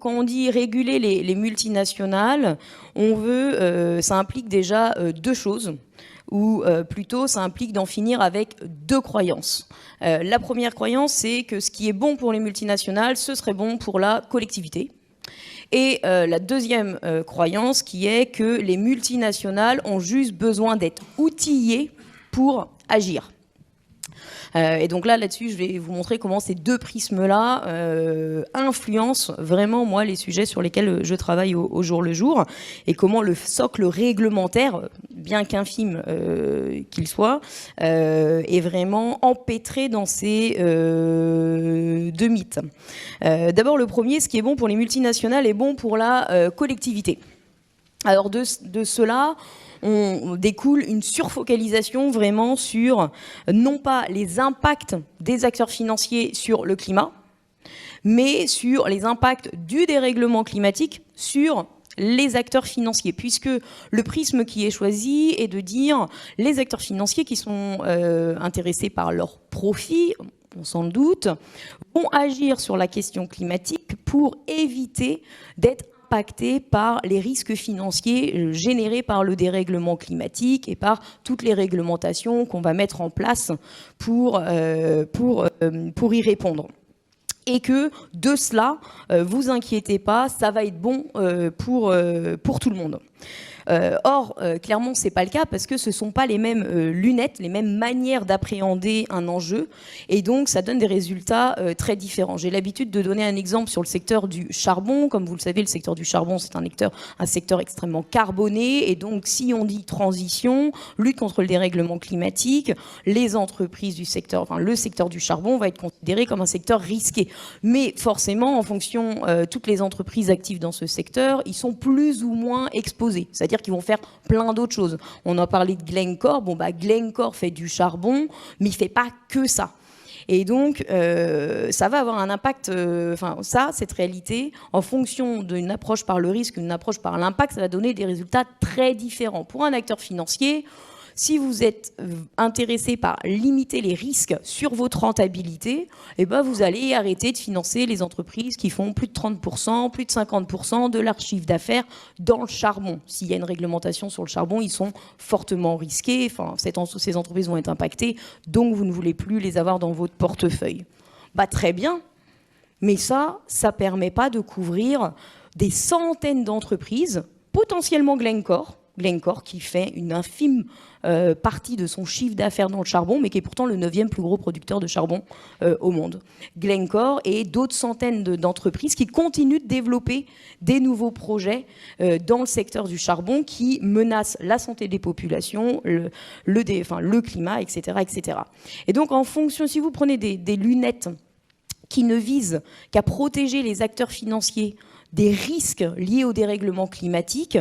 quand on dit réguler les multinationales, ça implique déjà deux choses, ou plutôt ça implique d'en finir avec deux croyances. La première croyance, c'est que ce qui est bon pour les multinationales, ce serait bon pour la collectivité. Et la deuxième croyance qui est que les multinationales ont juste besoin d'être outillées pour agir. Et donc là-dessus, je vais vous montrer comment ces deux prismes-là influencent vraiment, moi, les sujets sur lesquels je travaille au jour le jour, et comment le socle réglementaire, bien qu'infime qu'il soit, est vraiment empêtré dans ces deux mythes. D'abord, le premier, ce qui est bon pour les multinationales est bon pour la collectivité. Alors de cela, on découle une surfocalisation vraiment sur, non pas les impacts des acteurs financiers sur le climat, mais sur les impacts du dérèglement climatique sur les acteurs financiers, puisque le prisme qui est choisi est de dire les acteurs financiers qui sont intéressés par leur profit, on s'en doute, vont agir sur la question climatique pour éviter d'être impactés par les risques financiers générés par le dérèglement climatique et par toutes les réglementations qu'on va mettre en place pour y répondre. Et que de cela, vous inquiétez pas, ça va être bon pour tout le monde. Or, clairement, c'est pas le cas parce que ce sont pas les mêmes lunettes, les mêmes manières d'appréhender un enjeu, et donc ça donne des résultats très différents. J'ai l'habitude de donner un exemple sur le secteur du charbon. Comme vous le savez, le secteur du charbon, c'est un secteur extrêmement carboné, et donc si on dit transition, lutte contre le dérèglement climatique, les entreprises du secteur, enfin le secteur du charbon va être considéré comme un secteur risqué. Mais forcément, en fonction, toutes les entreprises actives dans ce secteur, ils sont plus ou moins exposés. C'est-à-dire qu'ils vont faire plein d'autres choses. On a parlé de Glencore. Bon, Glencore fait du charbon, mais il ne fait pas que ça. Et donc, ça va avoir un impact, cette réalité, en fonction d'une approche par le risque, d'une approche par l'impact, ça va donner des résultats très différents. Pour un acteur financier, si vous êtes intéressé par limiter les risques sur votre rentabilité, eh ben vous allez arrêter de financer les entreprises qui font plus de 30%, plus de 50% de leur chiffre d'affaires dans le charbon. S'il y a une réglementation sur le charbon, ils sont fortement risqués. Enfin, ces entreprises vont être impactées, donc vous ne voulez plus les avoir dans votre portefeuille. Très bien, mais ça ne permet pas de couvrir des centaines d'entreprises, potentiellement Glencore qui fait une infime partie de son chiffre d'affaires dans le charbon, mais qui est pourtant le 9e plus gros producteur de charbon au monde. Glencore et d'autres centaines d'entreprises qui continuent de développer des nouveaux projets dans le secteur du charbon qui menacent la santé des populations, le climat, etc., etc. Et donc, en fonction, si vous prenez des lunettes qui ne visent qu'à protéger les acteurs financiers des risques liés au dérèglement climatique,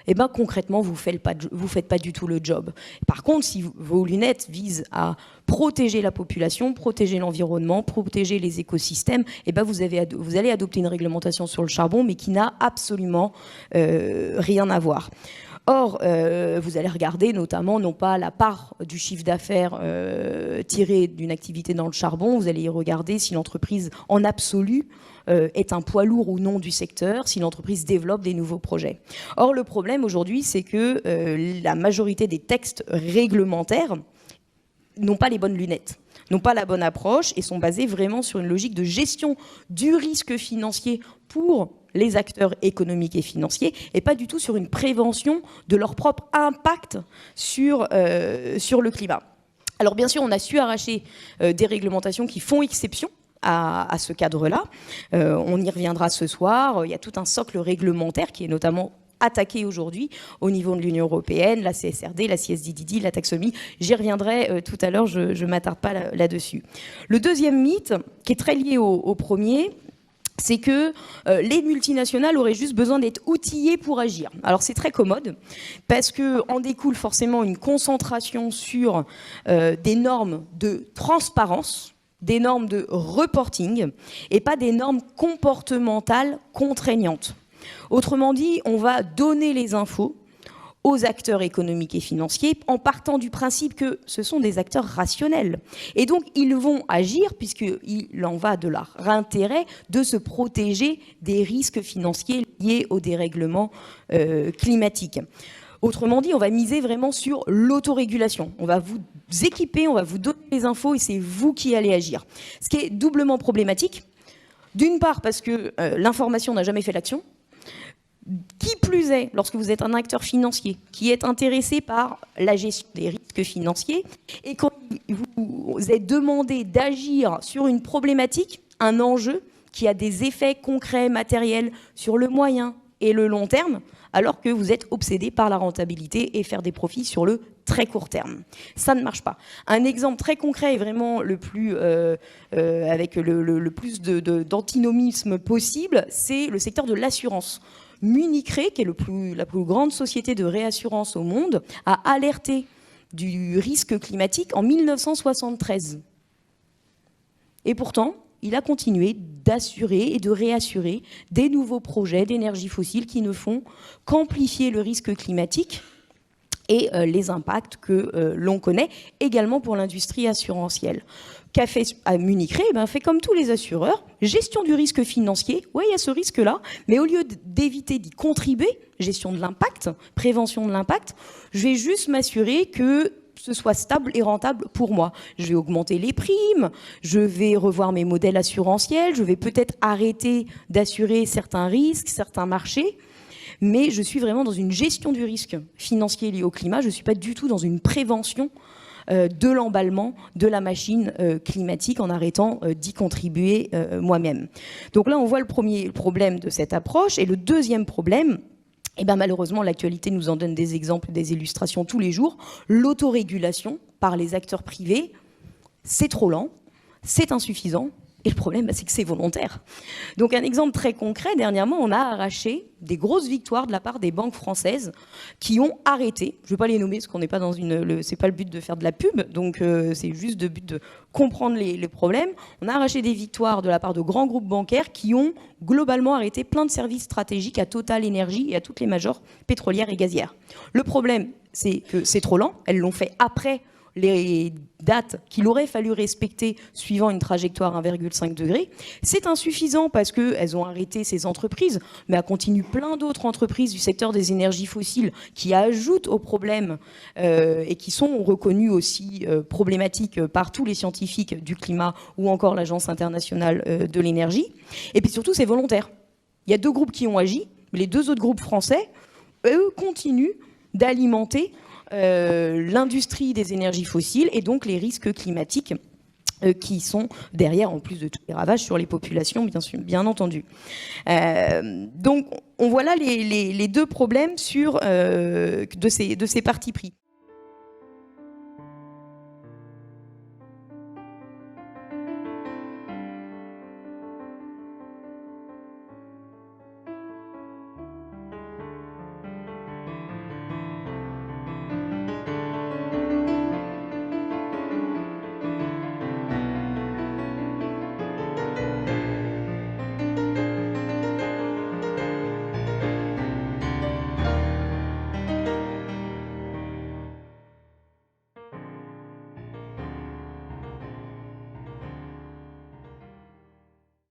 eh ben, concrètement, vous faites pas du tout le job. Par contre, si vos lunettes visent à protéger la population, protéger l'environnement, protéger les écosystèmes, eh ben, vous allez adopter une réglementation sur le charbon, mais qui n'a absolument rien à voir. Or, vous allez regarder notamment, non pas la part du chiffre d'affaires tiré d'une activité dans le charbon, vous allez y regarder si l'entreprise en absolu est un poids lourd ou non du secteur, si l'entreprise développe des nouveaux projets. Or, le problème aujourd'hui, c'est que la majorité des textes réglementaires n'ont pas les bonnes lunettes, n'ont pas la bonne approche et sont basés vraiment sur une logique de gestion du risque financier pour les acteurs économiques et financiers, et pas du tout sur une prévention de leur propre impact sur le climat. Alors bien sûr, on a su arracher des réglementations qui font exception à ce cadre-là. On y reviendra ce soir. Il y a tout un socle réglementaire qui est notamment attaqué aujourd'hui au niveau de l'Union européenne, la CSRD, la CSDDD, la taxonomie. J'y reviendrai tout à l'heure, je ne m'attarde pas là-dessus. Le deuxième mythe, qui est très lié au premier, c'est que les multinationales auraient juste besoin d'être outillées pour agir. Alors c'est très commode, parce qu'en découle forcément une concentration sur des normes de transparence, des normes de reporting, et pas des normes comportementales contraignantes. Autrement dit, on va donner les infos aux acteurs économiques et financiers en partant du principe que ce sont des acteurs rationnels. Et donc, ils vont agir, puisqu'il en va de leur intérêt de se protéger des risques financiers liés au dérèglement climatique. Autrement dit, on va miser vraiment sur l'autorégulation. On va vous équiper, on va vous donner les infos et c'est vous qui allez agir. Ce qui est doublement problématique, d'une part parce que l'information n'a jamais fait l'action. Qui plus est, lorsque vous êtes un acteur financier qui est intéressé par la gestion des risques financiers et quand vous êtes demandé d'agir sur une problématique, un enjeu qui a des effets concrets, matériels sur le moyen et le long terme, alors que vous êtes obsédé par la rentabilité et faire des profits sur le très court terme. Ça ne marche pas. Un exemple très concret et vraiment le plus, avec le plus d'antinomisme possible, c'est le secteur de l'assurance. Munich Re, qui est la plus grande société de réassurance au monde, a alerté du risque climatique en 1973. Et pourtant, il a continué d'assurer et de réassurer des nouveaux projets d'énergie fossile qui ne font qu'amplifier le risque climatique et les impacts que l'on connaît également pour l'industrie assurantielle. Qu'a fait à Munich Re? Fait comme tous les assureurs, gestion du risque financier, oui, il y a ce risque-là, mais au lieu d'éviter d'y contribuer, gestion de l'impact, prévention de l'impact, je vais juste m'assurer que ce soit stable et rentable pour moi. Je vais augmenter les primes, je vais revoir mes modèles assurantiels, je vais peut-être arrêter d'assurer certains risques, certains marchés, mais je suis vraiment dans une gestion du risque financier lié au climat, je ne suis pas du tout dans une prévention de l'emballement de la machine climatique en arrêtant d'y contribuer moi-même. Donc là, on voit le premier problème de cette approche. Et le deuxième problème, malheureusement, l'actualité nous en donne des exemples, des illustrations tous les jours. L'autorégulation par les acteurs privés, c'est trop lent, c'est insuffisant. Et le problème, c'est que c'est volontaire. Donc un exemple très concret, dernièrement, on a arraché des grosses victoires de la part des banques françaises qui ont arrêté, je ne vais pas les nommer parce qu'on n'est pas dans c'est pas le but de faire de la pub, donc c'est juste le but de comprendre les problèmes. On a arraché des victoires de la part de grands groupes bancaires qui ont globalement arrêté plein de services stratégiques à Total Énergie et à toutes les majors pétrolières et gazières. Le problème, c'est que c'est trop lent, elles l'ont fait après les dates qu'il aurait fallu respecter suivant une trajectoire 1,5 degré. C'est insuffisant parce qu'elles ont arrêté ces entreprises, mais elles continuent plein d'autres entreprises du secteur des énergies fossiles qui ajoutent au problème et qui sont reconnues aussi problématiques par tous les scientifiques du climat ou encore l'Agence internationale de l'énergie. Et puis surtout, c'est volontaire. Il y a deux groupes qui ont agi, mais les deux autres groupes français, eux, continuent d'alimenter l'industrie des énergies fossiles et donc les risques climatiques qui sont derrière, en plus de tous les ravages sur les populations, bien entendu. Donc, on voit là les deux problèmes de ces partis pris.